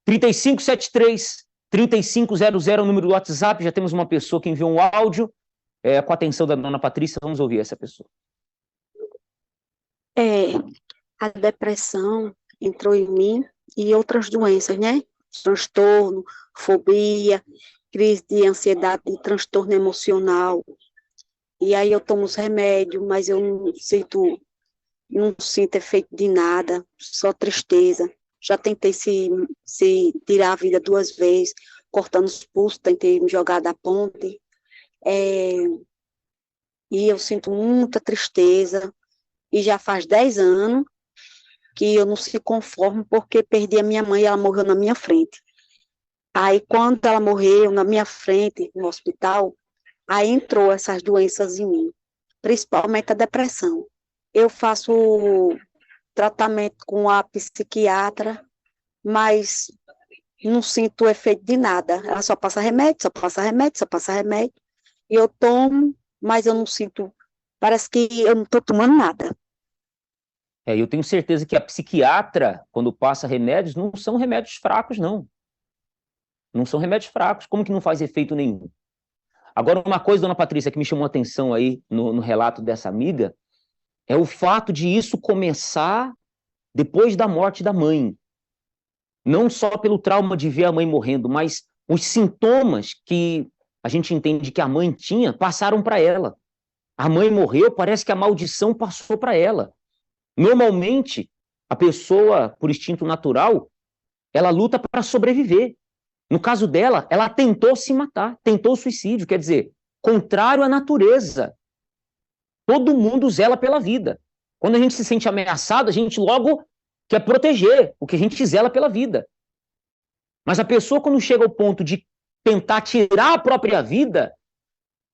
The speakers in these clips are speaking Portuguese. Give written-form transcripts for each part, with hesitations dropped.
3573-3500 é o número do WhatsApp. Já temos uma pessoa que enviou um áudio com a atenção da dona Patrícia. Vamos ouvir essa pessoa. A depressão entrou em mim e outras doenças, né? Transtorno, fobia, crise de ansiedade e transtorno emocional. E aí eu tomo os remédios, mas eu não sinto efeito de nada, só tristeza. Já tentei se tirar a vida 2 vezes, cortando os pulsos, tentei me jogar da ponte. E eu sinto muita tristeza. E já faz 10 anos que eu não se conformo porque perdi a minha mãe e ela morreu na minha frente. Aí, quando ela morreu na minha frente, no hospital, aí entrou essas doenças em mim, principalmente a depressão. Eu faço tratamento com a psiquiatra, mas não sinto efeito de nada. Ela só passa remédio, só passa remédio, só passa remédio. E eu tomo, mas eu não sinto, parece que eu não estou tomando nada. Eu tenho certeza que a psiquiatra, quando passa remédios, não são remédios fracos, não. Não são remédios fracos. Como que não faz efeito nenhum? Agora, uma coisa, dona Patrícia, que me chamou a atenção aí no relato dessa amiga, é o fato de isso começar depois da morte da mãe. Não só pelo trauma de ver a mãe morrendo, mas os sintomas que a gente entende que a mãe tinha passaram para ela. A mãe morreu, parece que a maldição passou para ela. Normalmente, a pessoa, por instinto natural, ela luta para sobreviver. No caso dela, ela tentou se matar, tentou suicídio, quer dizer, contrário à natureza. Todo mundo zela pela vida. Quando a gente se sente ameaçado, a gente logo quer proteger, porque a gente zela pela vida. Mas a pessoa, quando chega ao ponto de tentar tirar a própria vida,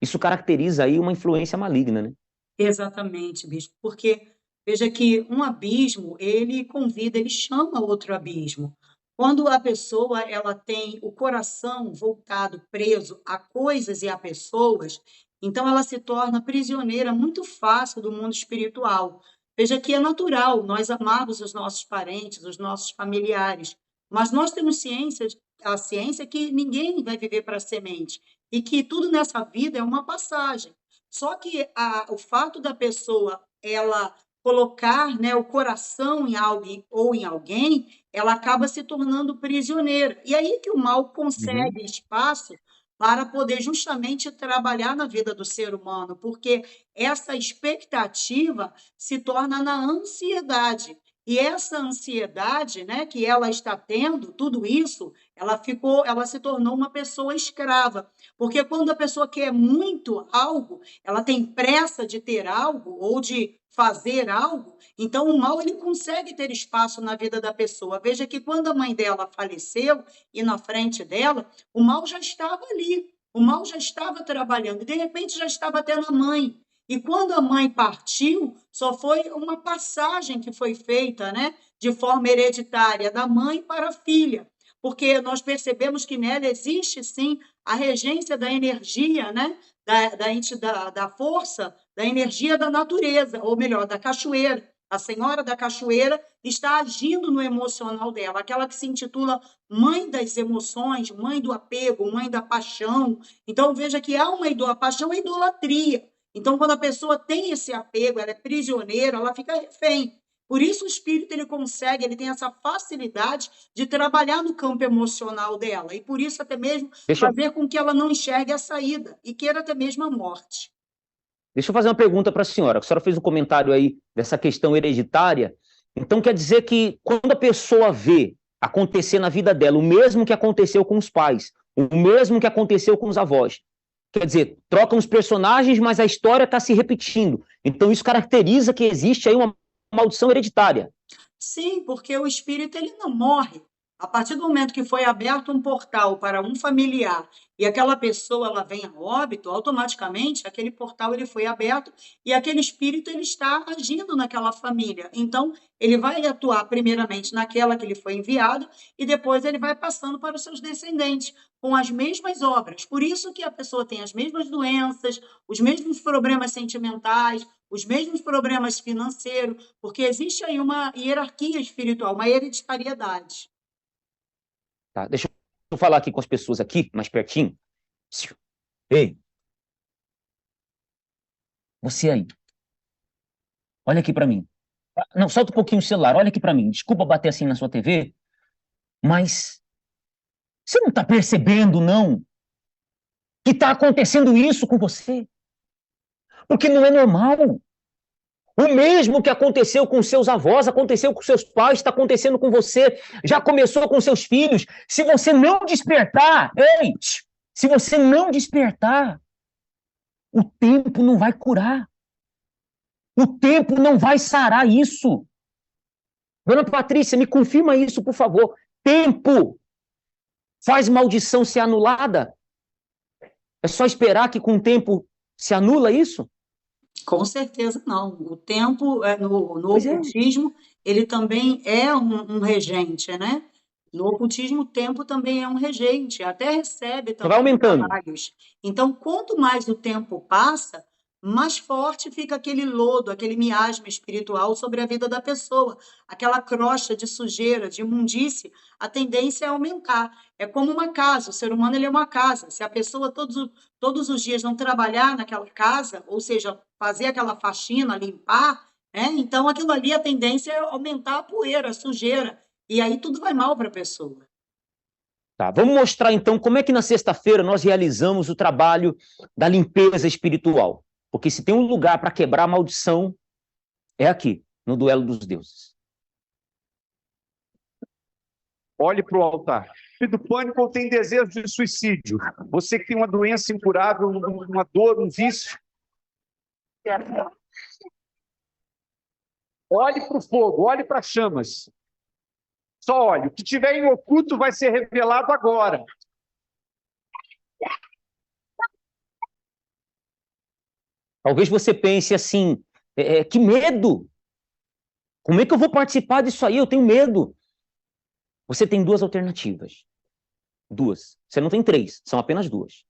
isso caracteriza aí uma influência maligna, né? Exatamente, bispo, porque veja que um abismo, ele convida, ele chama outro abismo. Quando a pessoa ela tem o coração voltado, preso a coisas e a pessoas, então ela se torna prisioneira muito fácil do mundo espiritual. Veja que é natural nós amarmos os nossos parentes, os nossos familiares, mas nós temos a ciência que ninguém vai viver para semente e que tudo nessa vida é uma passagem. Só que o fato da pessoa ela colocar, né, o coração em algo ou em alguém, ela acaba se tornando prisioneira. E aí que o mal consegue espaço para poder justamente trabalhar na vida do ser humano, porque essa expectativa se torna na ansiedade. E essa ansiedade, né, que ela está tendo, tudo isso, ela se tornou uma pessoa escrava. Porque quando a pessoa quer muito algo, ela tem pressa de ter algo ou de fazer algo, então o mal ele consegue ter espaço na vida da pessoa. Veja que quando a mãe dela faleceu e na frente dela, o mal já estava ali, o mal já estava trabalhando, e de repente já estava tendo a mãe. E quando a mãe partiu, só foi uma passagem que foi feita, né, de forma hereditária, da mãe para a filha, porque nós percebemos que nela existe, sim, a regência da energia, né, da força, da energia da natureza, ou melhor, da cachoeira. A senhora da cachoeira está agindo no emocional dela, aquela que se intitula mãe das emoções, mãe do apego, mãe da paixão. Então, veja que há a paixão é idolatria. Então, quando a pessoa tem esse apego, ela é prisioneira, ela fica refém. Por isso o espírito ele tem essa facilidade de trabalhar no campo emocional dela e por isso até mesmo fazer com que ela não enxergue a saída e queira até mesmo a morte. Deixa eu fazer uma pergunta para a senhora. A senhora fez um comentário aí dessa questão hereditária. Então quer dizer que quando a pessoa vê acontecer na vida dela o mesmo que aconteceu com os pais, o mesmo que aconteceu com os avós, quer dizer, trocam os personagens, mas a história está se repetindo. Então isso caracteriza que existe aí uma maldição hereditária. Sim, porque o espírito ele não morre. A partir do momento que foi aberto um portal para um familiar e aquela pessoa ela vem a óbito, automaticamente aquele portal ele foi aberto e aquele espírito ele está agindo naquela família. Então, ele vai atuar primeiramente naquela que ele foi enviado e depois ele vai passando para os seus descendentes com as mesmas obras. Por isso que a pessoa tem as mesmas doenças, os mesmos problemas sentimentais, os mesmos problemas financeiros, porque existe aí uma hierarquia espiritual, uma hereditariedade. Tá? Deixa eu falar aqui com as pessoas aqui, mais pertinho. Ei, você aí, olha aqui para mim. Não, solta um pouquinho o celular, olha aqui para mim. Desculpa bater assim na sua TV, mas você não está percebendo, não, que está acontecendo isso com você? Porque não é normal. O mesmo que aconteceu com seus avós, aconteceu com seus pais, está acontecendo com você, já começou com seus filhos. Se você não despertar, ei, se você não despertar, o tempo não vai curar. O tempo não vai sarar isso. Dona Patrícia, me confirma isso, por favor. Tempo faz maldição ser anulada? É só esperar que com o tempo se anula isso? Com certeza não. O tempo, no Pois é. ocultismo, ele também é um regente, né? No ocultismo, o tempo também é um regente, até recebe Só vai também aumentando. trabalhos. Então, quanto mais o tempo passa, mais forte fica aquele lodo, aquele miasma espiritual sobre a vida da pessoa. Aquela crosta de sujeira, de imundície, a tendência é aumentar. É como uma casa, o ser humano ele é uma casa. Se a pessoa todos os dias não trabalhar naquela casa, ou seja, fazer aquela faxina, limpar, né? Então aquilo ali, a tendência é aumentar a poeira, a sujeira, e aí tudo vai mal para a pessoa. Tá, vamos mostrar então como é que na sexta-feira nós realizamos o trabalho da limpeza espiritual. Porque se tem um lugar para quebrar a maldição, é aqui, no duelo dos deuses. Olhe para o altar. Do pânico ou tem desejo de suicídio. Você que tem uma doença incurável, uma dor, um vício. Olhe para o fogo, olhe para as chamas. Só olhe. O que tiver em oculto vai ser revelado agora. Talvez você pense assim, que medo! Como é que eu vou participar disso aí? Eu tenho medo. Você tem duas alternativas. Duas. Você não tem três, são apenas duas.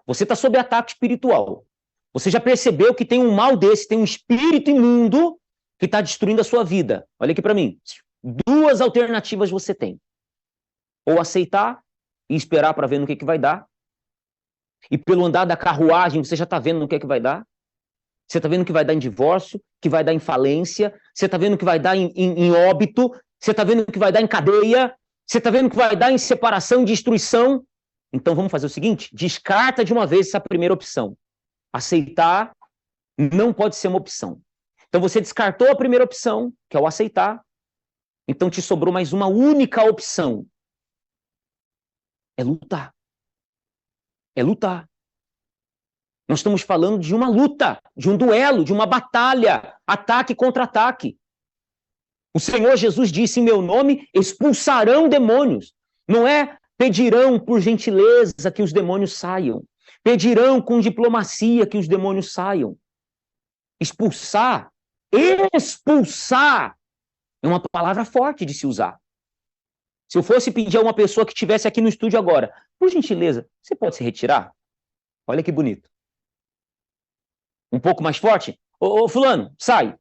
Você está sob ataque espiritual. Você já percebeu que tem um mal desse, tem um espírito imundo que está destruindo a sua vida. Olha aqui para mim. Duas alternativas você tem. Ou aceitar e esperar para ver no que vai dar. E pelo andar da carruagem, você já está vendo no que vai dar. Você está vendo que vai dar em divórcio, que vai dar em falência. Você está vendo que vai dar em óbito. Você está vendo que vai dar em cadeia. Você está vendo que vai dar em separação, destruição. Então vamos fazer o seguinte, descarta de uma vez essa primeira opção. Aceitar não pode ser uma opção. Então você descartou a primeira opção, que é o aceitar. Então te sobrou mais uma única opção. É lutar. É lutar. Nós estamos falando de uma luta, de um duelo, de uma batalha, ataque contra ataque. O Senhor Jesus disse, em meu nome, expulsarão demônios. Não é pedirão por gentileza que os demônios saiam. Pedirão com diplomacia que os demônios saiam. Expulsar, expulsar, é uma palavra forte de se usar. Se eu fosse pedir a uma pessoa que estivesse aqui no estúdio agora, por gentileza, você pode se retirar? Olha que bonito. Um pouco mais forte? Ô fulano, sai.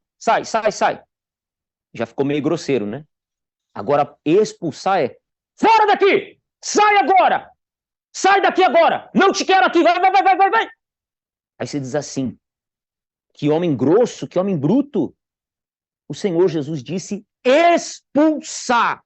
Já ficou meio grosseiro, né? Agora, expulsar é, fora daqui! Sai agora! Sai daqui agora! Não te quero aqui! Vai! Aí você diz assim, que homem grosso, que homem bruto. O Senhor Jesus disse expulsar.